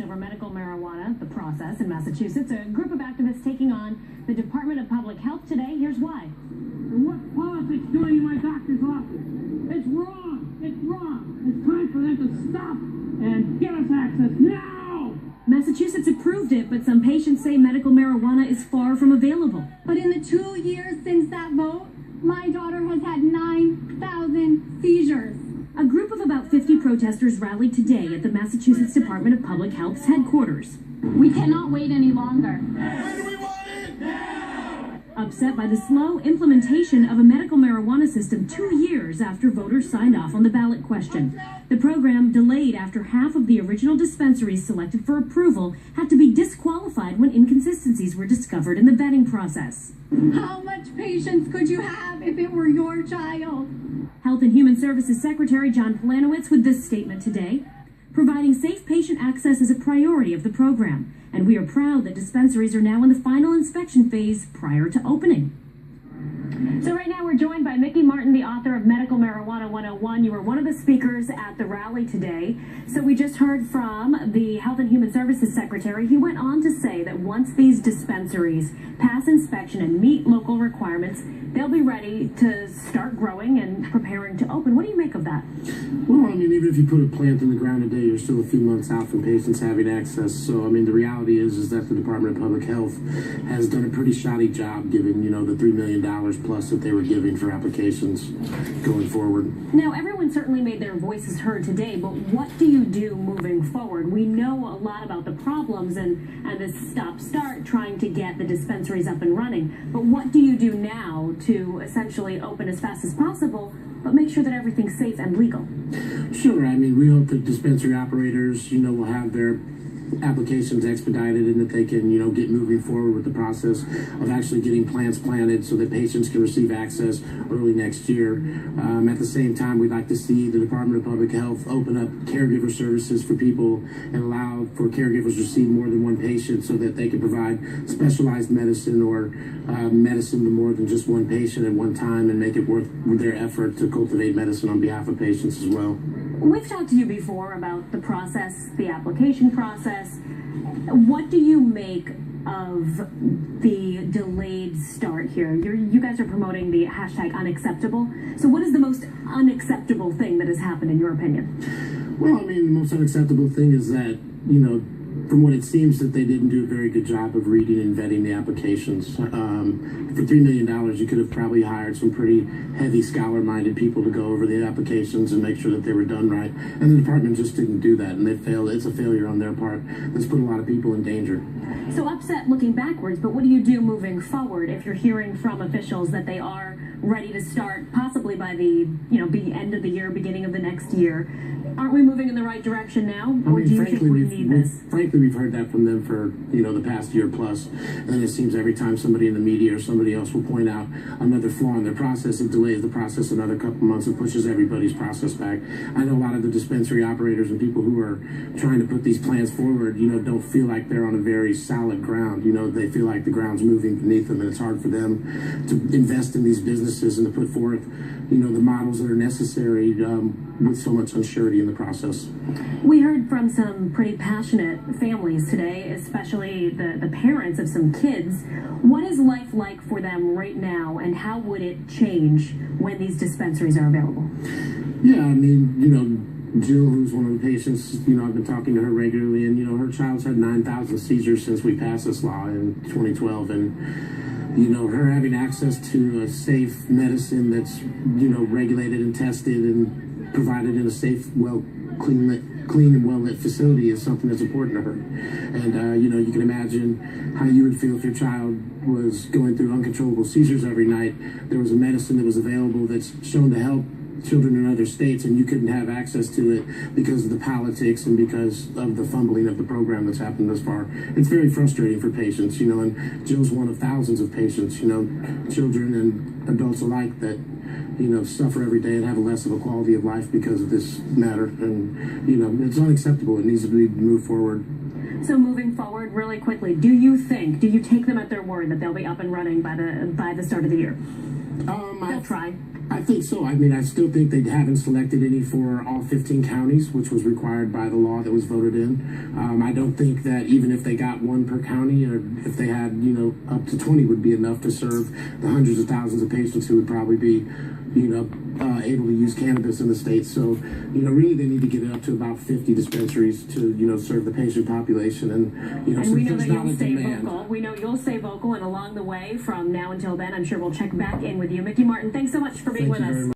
Over medical marijuana, the process in Massachusetts, a group of activists taking on the Department of Public Health today. Here's why. What politics doing in my doctor's office? It's wrong. It's wrong. It's time for them to stop and get us access now. Massachusetts approved it, but some patients say medical marijuana is far from available. But in the 2 years since that vote, my daughter has had 9,000 seizures. A group of about 50 protesters rallied today at the Massachusetts Department of Public Health's headquarters. We cannot wait any longer. When do we want it? Now! Upset by the slow implementation of a medical marijuana system 2 years after voters signed off on the ballot question. The program delayed after half of the original dispensaries selected for approval had to be disqualified when inconsistencies were discovered in the vetting process. How much patience could you have if it were your child? Health and Human Services Secretary John Polanowitz with this statement today. Providing safe patient access is a priority of the program, and we are proud that dispensaries are now in the final inspection phase prior to opening. So right now we're joined by Mickey Martin, the author of Medical Marijuana 101. You were one of the speakers at the rally today. So we just heard from the Health and Human Services Secretary. He went on to say that once these dispensaries pass inspection and meet local requirements, they'll be ready to start growing and preparing to open. What do you make of that? Well, I mean, even if you put a plant in the ground today, you're still a few months out from patients having access. So, I mean, the reality is that the Department of Public Health has done a pretty shoddy job given, the $3 million plus that they were giving for applications going forward. Now, everyone certainly made their voices heard today, but what do you do moving forward? We know a lot about the problems and this stop-start trying to get the dispensaries up and running, but what do you do now to essentially open as fast as possible, but make sure that everything's safe and legal? Sure. I mean, we hope that dispensary operators, will have their applications expedited and that they can, get moving forward with the process of actually getting plants planted so that patients can receive access early next year. At the same time, we'd like to see the Department of Public Health open up caregiver services for people and allow for caregivers to see more than one patient so that they can provide specialized medicine or medicine to more than just one patient at one time and make it worth their effort to cultivate medicine on behalf of patients as well. We've talked to you before about the process, the application process. What do you make of the delayed start here? You guys are promoting the hashtag unacceptable. So what is the most unacceptable thing that has happened in your opinion? Well, I mean, the most unacceptable thing is that, from what it seems that they didn't do a very good job of reading and vetting the applications. For $3 million, you could have probably hired some pretty heavy scholar-minded people to go over the applications and make sure that they were done right. And the department just didn't do that, and they failed. It's a failure on their part. That's put a lot of people in danger. So upset looking backwards, but what do you do moving forward if you're hearing from officials that they are ready to start possibly by the end of the year, beginning of the next year? Aren't we moving in the right direction now? Or do you think we need this? Frankly, we've heard that from them for, the past year plus. And it seems every time somebody in the media or somebody else will point out another flaw in their process, it delays the process another couple months and pushes everybody's process back. I know a lot of the dispensary operators and people who are trying to put these plans forward, don't feel like they're on a very solid ground. They feel like the ground's moving beneath them, and it's hard for them to invest in these businesses and to put forth, the models that are necessary with so much unsurety in the process. We heard from some pretty passionate families today, especially the parents of some kids. What is life like for them right now, and how would it change when these dispensaries are available? Yeah, I mean, Jill, who's one of the patients, I've been talking to her regularly, and, her child's had 9,000 seizures since we passed this law in 2012, and her having access to a safe medicine that's, regulated and tested and provided in a safe, clean and well-lit facility is something that's important to her. And, you can imagine how you would feel if your child was going through uncontrollable seizures every night. There was a medicine that was available that's shown to help children in other states, and you couldn't have access to it because of the politics and because of the fumbling of the program that's happened thus far. It's very frustrating for patients, and Jill's one of thousands of patients, children and adults alike that, suffer every day and have less of a quality of life because of this matter. And, it's unacceptable. It needs to be moved forward. So moving forward really quickly, do you take them at their word that they'll be up and running by the start of the year? They'll try. I think so. I mean, I still think they haven't selected any for all 15 counties, which was required by the law that was voted in. I don't think that even if they got one per county, or if they had, up to 20 would be enough to serve the hundreds of thousands of patients who would probably be, able to use cannabis in the state. So, really they need to get it up to about 50 dispensaries to, serve the patient population. And, and so we know there's that not you'll a stay demand. vocal. We know you'll stay vocal, and along the way from now until then, I'm sure we'll check back in with you. Mickey Martin, thanks so much for being Thank with you us. very much.